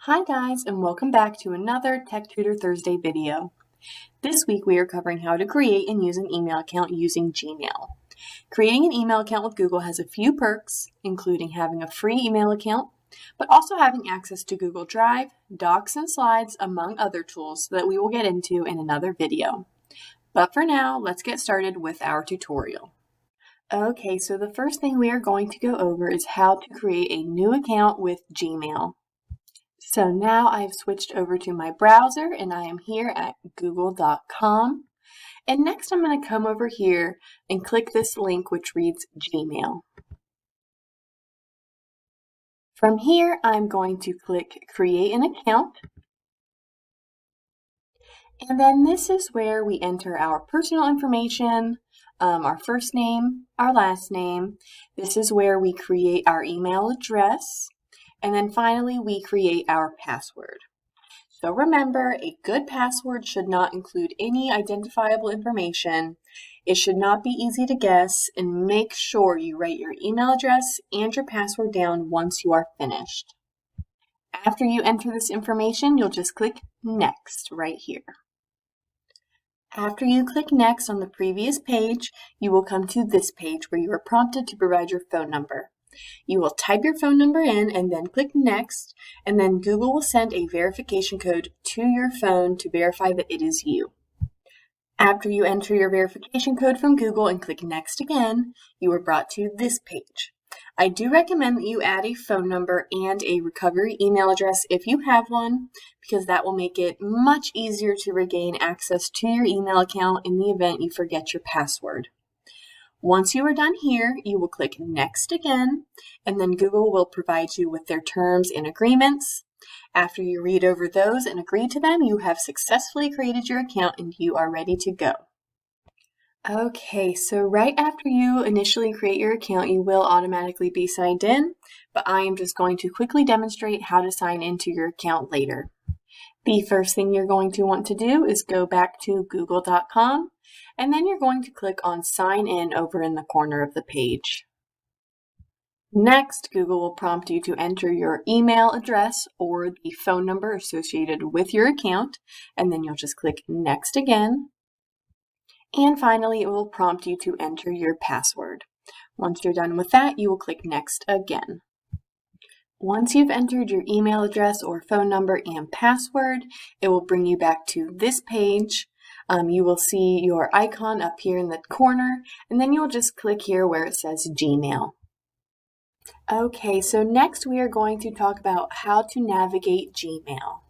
Hi guys, and welcome back to another Tech Tutor Thursday video. This week we are covering how to create and use an email account using Gmail. Creating an email account with Google has a few perks, including having a free email account, but also having access to Google Drive, Docs, and Slides, among other tools that we will get into in another video. But for now, let's get started with our tutorial. Okay, so the first thing we are going to go over is how to create a new account with Gmail. So now I've switched over to my browser and I am here at google.com. And next I'm going to come over here and click this link which reads Gmail. From here, I'm going to click Create an Account. And then this is where we enter our personal information, our first name, our last name. This is where we create our email address. And then finally, we create our password. So remember, a good password should not include any identifiable information. It should not be easy to guess, and make sure you write your email address and your password down once you are finished. After you enter this information, you'll just click Next right here. After you click Next on the previous page, you will come to this page where you are prompted to provide your phone number. You will type your phone number in and then click Next, and then Google will send a verification code to your phone to verify that it is you. After you enter your verification code from Google and click Next again, you are brought to this page. I do recommend that you add a phone number and a recovery email address if you have one, because that will make it much easier to regain access to your email account in the event you forget your password. Once you are done here, you will click Next again, and then Google will provide you with their terms and agreements. After you read over those and agree to them, you have successfully created your account and you are ready to go. Okay, so right after you initially create your account, you will automatically be signed in, but I am just going to quickly demonstrate how to sign into your account later. The first thing you're going to want to do is go back to google.com, and then you're going to click on Sign In over in the corner of the page. Next, Google will prompt you to enter your email address or the phone number associated with your account, and then you'll just click Next again. And finally, it will prompt you to enter your password. Once you're done with that, you will click Next again. Once you've entered your email address or phone number and password, it will bring you back to this page. You will see your icon up here in the corner, and then you'll just click here where it says Gmail. Okay, so next we are going to talk about how to navigate Gmail.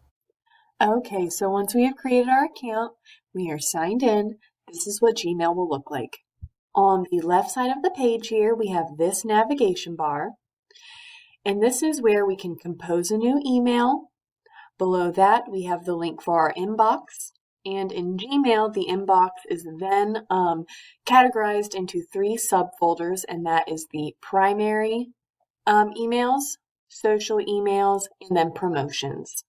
Okay, so once we have created our account, we are signed in, this is what Gmail will look like. On the left side of the page here, we have this navigation bar. And this is where we can compose a new email. Below that, we have the link for our inbox. And in Gmail, the inbox is then categorized into 3 subfolders, and that is the primary emails, social emails, and then promotions.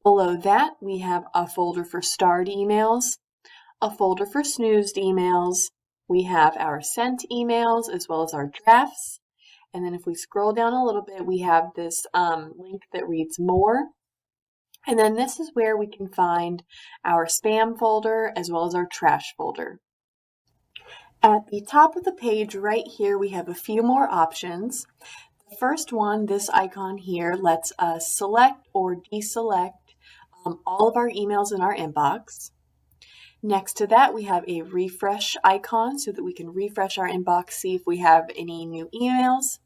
Below that, we have a folder for starred emails, a folder for snoozed emails. We have our sent emails as well as our drafts. And then if we scroll down a little bit, we have this link that reads More. And then this is where we can find our spam folder as well as our trash folder. At the top of the page right here, we have a few more options. The first one, this icon here, lets us select or deselect all of our emails in our inbox. Next to that, we have a refresh icon so that we can refresh our inbox, see if we have any new emails.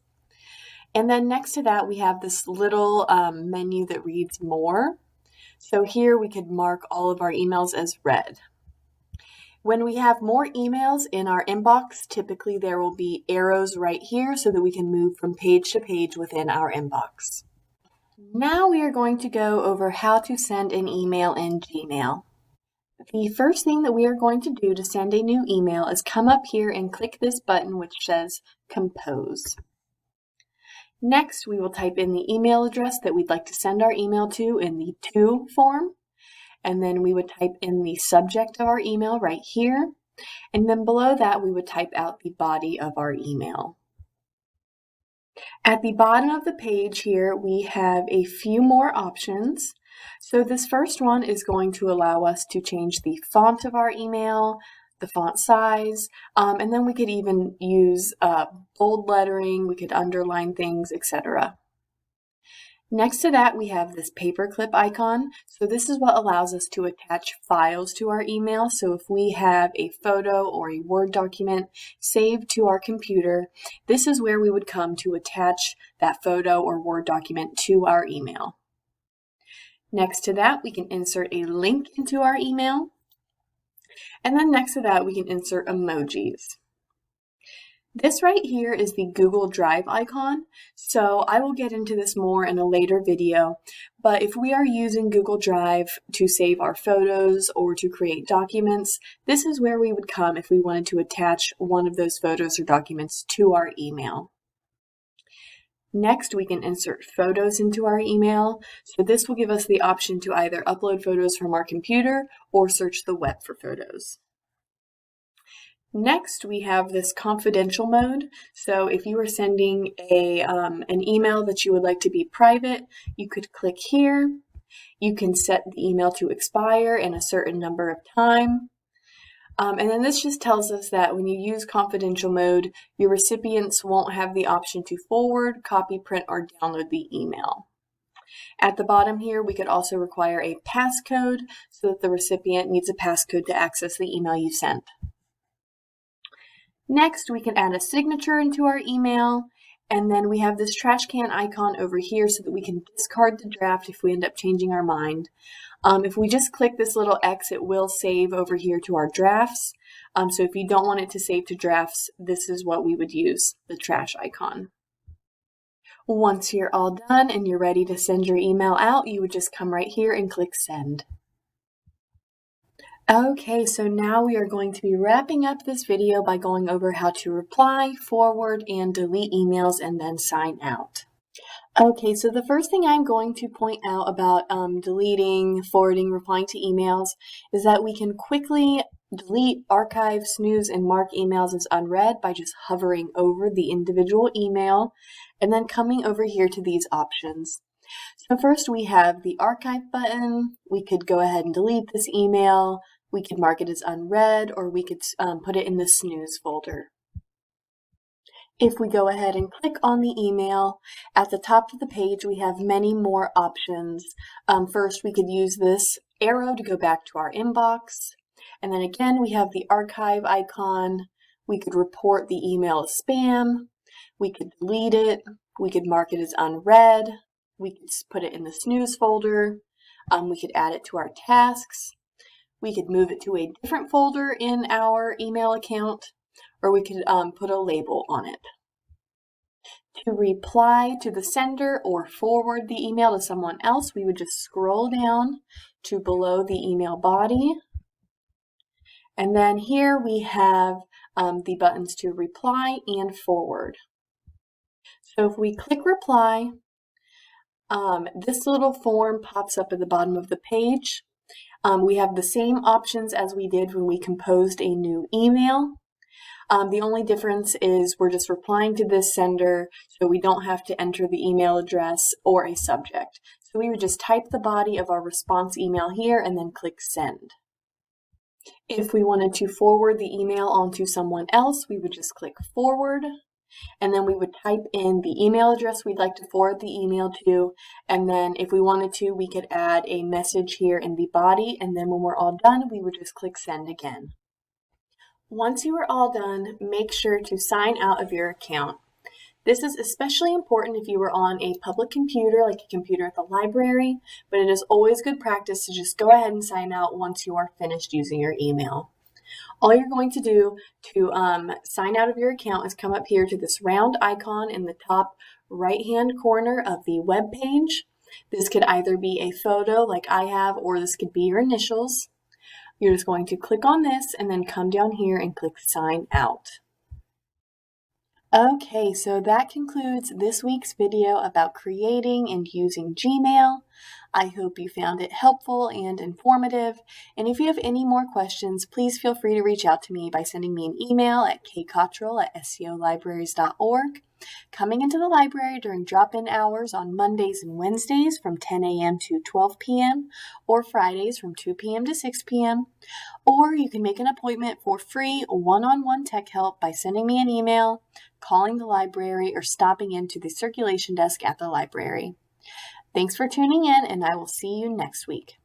And then next to that, we have this little menu that reads More. So here we could mark all of our emails as read. When we have more emails in our inbox, typically there will be arrows right here so that we can move from page to page within our inbox. Now we are going to go over how to send an email in Gmail. The first thing that we are going to do to send a new email is come up here and click this button which says Compose. Next, we will type in the email address that we'd like to send our email to in the To form. And then we would type in the subject of our email right here. And then below that, we would type out the body of our email. At the bottom of the page here, we have a few more options. So this first one is going to allow us to change the font of our email, the font size, and then we could even use bold lettering, we could underline things, etc. Next to that, we have this paperclip icon. So this is what allows us to attach files to our email. So if we have a photo or a Word document saved to our computer, this is where we would come to attach that photo or Word document to our email. Next to that, we can insert a link into our email. And then next to that, we can insert emojis. This right here is the Google Drive icon, so I will get into this more in a later video, but if we are using Google Drive to save our photos or to create documents, this is where we would come if we wanted to attach one of those photos or documents to our email. Next, we can insert photos into our email, so this will give us the option to either upload photos from our computer or search the web for photos. Next, we have this confidential mode. So if you are sending an email that you would like to be private, you could click here. You can set the email to expire in a certain number of time. And then this just tells us that when you use confidential mode, your recipients won't have the option to forward, copy, print, or download the email. At the bottom here, we could also require a passcode so that the recipient needs a passcode to access the email you sent. Next, we can add a signature into our email, and then we have this trash can icon over here so that we can discard the draft if we end up changing our mind. If we just click this little X, it will save over here to our drafts. So if you don't want it to save to drafts, this is what we would use, the trash icon. Once you're all done and you're ready to send your email out, you would just come right here and click send. Okay, so now we are going to be wrapping up this video by going over how to reply, forward, and delete emails and then sign out. Okay, so the first thing I'm going to point out about deleting, forwarding, replying to emails is that we can quickly delete, archive, snooze, and mark emails as unread by just hovering over the individual email and then coming over here to these options. So first we have the archive button. We could go ahead and delete this email. We could mark it as unread, or we could put it in the snooze folder. If we go ahead and click on the email, at the top of the page we have many more options. First, we could use this arrow to go back to our inbox. And then again, we have the archive icon. We could report the email as spam. We could delete it. We could mark it as unread. We could put it in the snooze folder. We could add it to our tasks. We could move it to a different folder in our email account, or we could put a label on it. To reply to the sender or forward the email to someone else, we would just scroll down to below the email body. And then here we have the buttons to reply and forward. So if we click reply, this little form pops up at the bottom of the page. We have the same options as we did when we composed a new email. The only difference is we're just replying to this sender, so we don't have to enter the email address or a subject. So we would just type the body of our response email here and then click send. If we wanted to forward the email onto someone else, we would just click forward, and then we would type in the email address we'd like to forward the email to, and then if we wanted to, we could add a message here in the body, and then when we're all done, we would just click send again. Once you are all done, make sure to sign out of your account. This is especially important if you are on a public computer, like a computer at the library, but it is always good practice to just go ahead and sign out once you are finished using your email. All you're going to do to sign out of your account is come up here to this round icon in the top right-hand corner of the web page. This could either be a photo like I have, or this could be your initials. You're just going to click on this and then come down here and click sign out. Okay, so that concludes this week's video about creating and using Gmail. I hope you found it helpful and informative, and if you have any more questions, please feel free to reach out to me by sending me an email at kcottrell@scolibraries.org. Coming into the library during drop-in hours on Mondays and Wednesdays from 10 a.m. to 12 p.m. or Fridays from 2 p.m. to 6 p.m. Or you can make an appointment for free one-on-one tech help by sending me an email, calling the library, or stopping into the circulation desk at the library. Thanks for tuning in, and I will see you next week.